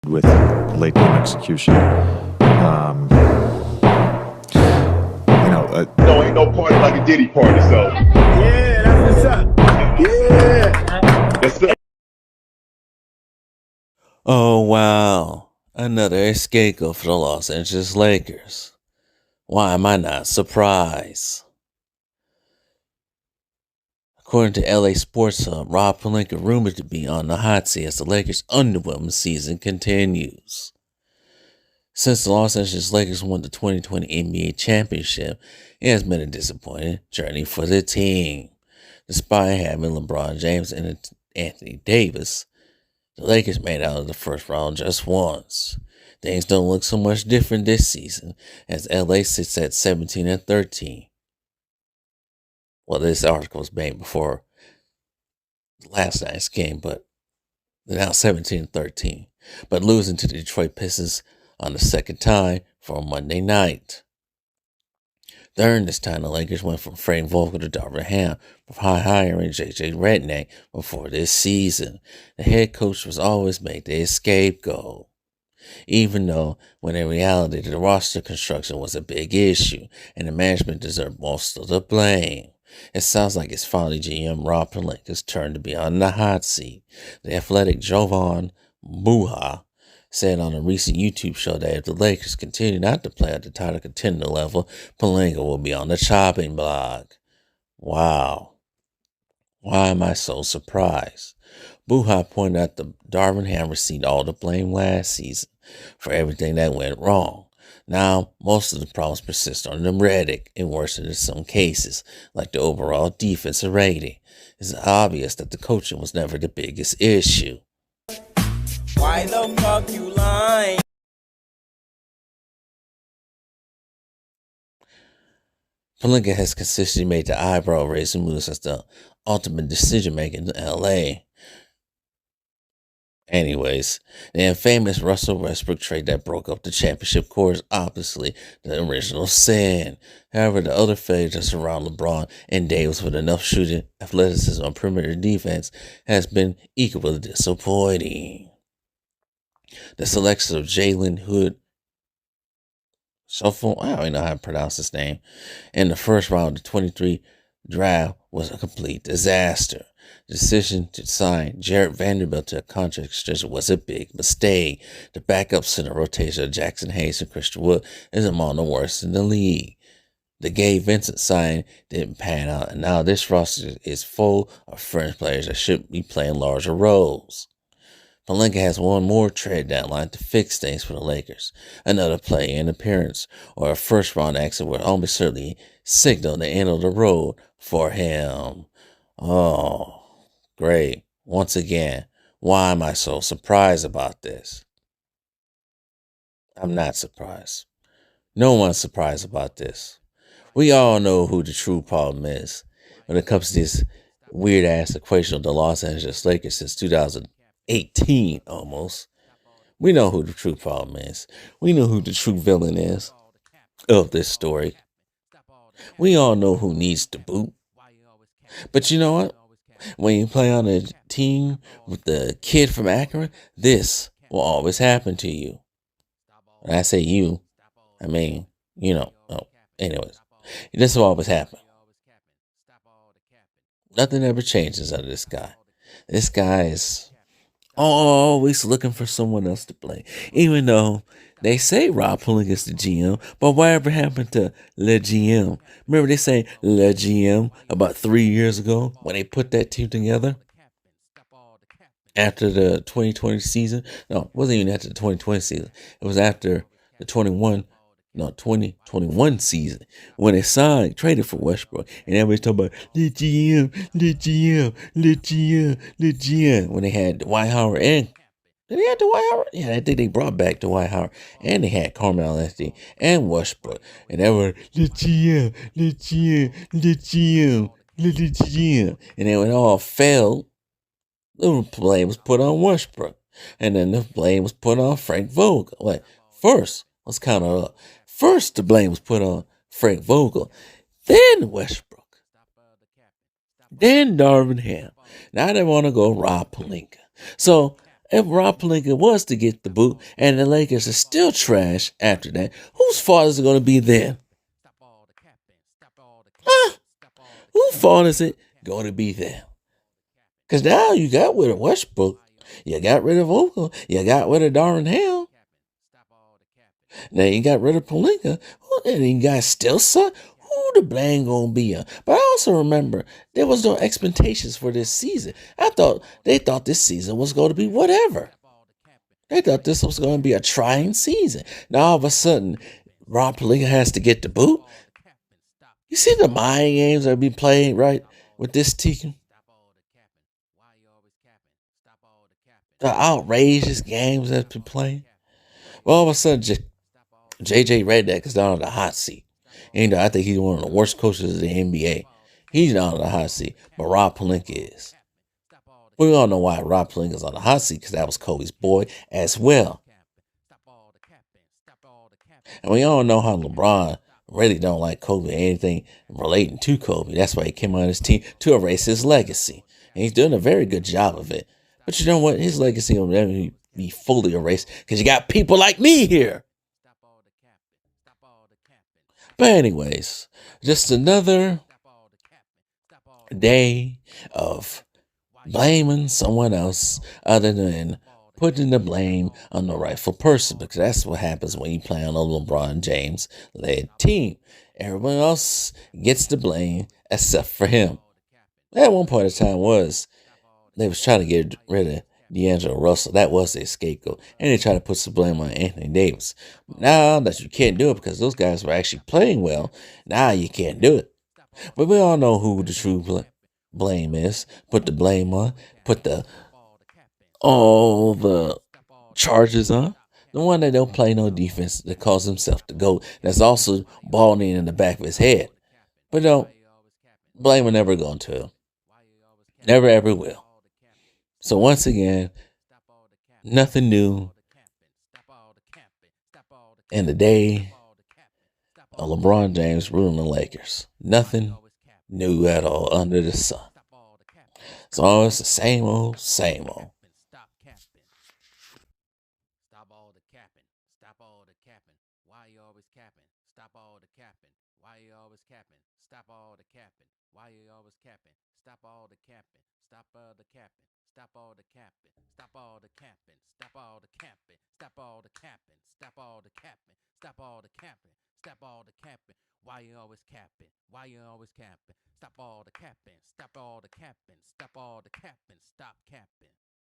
with late game execution. No, ain't no party like a Diddy party, so. Yeah, that's what's up. Yeah. Yes, sir. Oh, wow. Another scapegoat for the Los Angeles Lakers. Why am I not surprised? According to LA Sports Hub, Rob Pelinka rumored to be on the hot seat as the Lakers' underwhelming season continues. Since the Los Angeles Lakers won the 2020 NBA championship, it has been a disappointing journey for the team. Despite having LeBron James and Anthony Davis, the Lakers made out of the first round just once. Things don't look so much different this season, as LA sits at 17-13. Well, this article was made before last night's game, but they're now 17-13. But losing to the Detroit Pistons on the second time for Monday night. During this time, the Lakers went from Frank Vogel to Darvin Ham, before hiring J.J. Redick before this season. The head coach was always made the scapegoat, even though when in reality the roster construction was a big issue and the management deserved most of the blame. It sounds like it's finally GM Rob Pelinka's turn to be on the hot seat. The athletic Jovan Buha said on a recent YouTube show that if the Lakers continue not to play at the title contender level, Pelinka will be on the chopping block. Wow. Why am I so surprised? Buha pointed out that Darvin Ham received all the blame last season for everything that went wrong. Now, most of the problems persist on the Redick and worsen in some cases, like the overall defensive rating. It's obvious that the coaching was never the biggest issue. Why the fuck you lying? Pelinka has consistently made the eyebrow-raising moves as the ultimate decision-maker in LA. Anyways, the infamous Russell Westbrook trade that broke up the championship core is obviously the original sin. However, the other failures that surround LeBron and Davis with enough shooting, athleticism, and perimeter defense has been equally disappointing. The selection of Jalen Hood Shuffle, I don't even know how to pronounce his name, in the first round of the 23 draft was a complete disaster. The decision to sign Jarrett Vanderbilt to a contract extension was a big mistake. The backup center rotation of Jackson Hayes and Christian Wood is among the worst in the league. The Gabe Vincent sign didn't pan out, and now this roster is full of French players that should be playing larger roles. Pelinka has one more trade deadline to fix things for the Lakers. Another play-in appearance or a first-round exit would almost certainly signal the end of the road for him. Oh, great. Once again, why am I so surprised about this? I'm not surprised. No one's surprised about this. We all know who the true problem is when it comes to this weird-ass equation of the Los Angeles Lakers since 2018 almost. We know who the true problem is. We know who the true villain is of this story. We all know who needs to boot. But you know what? When you play on a team with the kid from Akron, this will always happen to you. When I say you, I mean, anyways, this will always happen. Nothing ever changes under this guy. This guy is always looking for someone else to blame. Even though they say Rob Pelinka is the GM, but whatever happened to Le GM? Remember they say Le GM about 3 years ago when they put that team together? After the 2020 season? No, it wasn't even after the 2020 season. It was after the 2021 season when they traded for Westbrook. And everybody's talking about Le GM. When they had Dwight Howard and did they have Dwight Howard? Yeah, I think they brought back Dwight Howard. And they had Carmelo Anthony and Westbrook. And they were Le GM. And then when it all failed, the blame was put on Westbrook. And then the blame was put on Frank Vogel. Like, first, let's count it up. First, the blame was put on Frank Vogel. Then Westbrook. Then Darvin Ham. Now they want to go Rob Pelinka. So, If Rob Pelinka was to get the boot and the Lakers are still trash after that, whose fault is it going to be then? Huh? Whose fault is it going to be then? Because now you got rid of Westbrook, you got rid of Oakland, you got rid of Darren Hale, now you got rid of Pelinka, and you guys still suck. Who the blame gonna be on? But I also remember there was no expectations for this season. They thought this season was going to be whatever. They thought this was going to be a trying season. Now all of a sudden, Rob Pelinka has to get the boot. You see the mind games that be played right with this team. The outrageous games that been playing. Well, all of a sudden, JJ Redick is down on the hot seat. And I think he's one of the worst coaches in the NBA. He's not on the hot seat, but Rob Pelinka is. We all know why Rob Pelinka is on the hot seat, because that was Kobe's boy as well. And we all know how LeBron really don't like Kobe or anything relating to Kobe. That's why he came on his team to erase his legacy. And he's doing a very good job of it. But you know what? His legacy will never be fully erased because you got people like me here. But anyways, just another day of blaming someone else other than putting the blame on the rightful person, because that's what happens when you play on a LeBron James led team. Everyone else gets the blame except for him. At one point in time they was trying to get rid of D'Angelo Russell. That was their scapegoat. And they tried to put some blame on Anthony Davis. Now that you can't do it because those guys were actually playing well, now you can't do it. But we all know who the true blame is. Put the blame on. Put all the charges on. The one that don't play no defense, that calls himself the GOAT, that's also balding in the back of his head. But don't blame will never go to him. Never ever will. So once again, nothing new in the day of LeBron James ruling the Lakers. Nothing new at all under the sun. So it's the same old, same old. Stop all the capping. Stop all the capping. Why you always capping? Stop all the capping. Why you always capping? Stop all the capping. Why you always capping? Stop all the capping. Stop all the capping. Stop all the capping. Stop all the capping. Stop all the capping. Stop all the capping. Stop all the capping. Stop all the capping. Stop all the capping. Why you always capping? Why you always capping? Stop all the capping. Stop all the capping. Stop all the capping. Stop capping.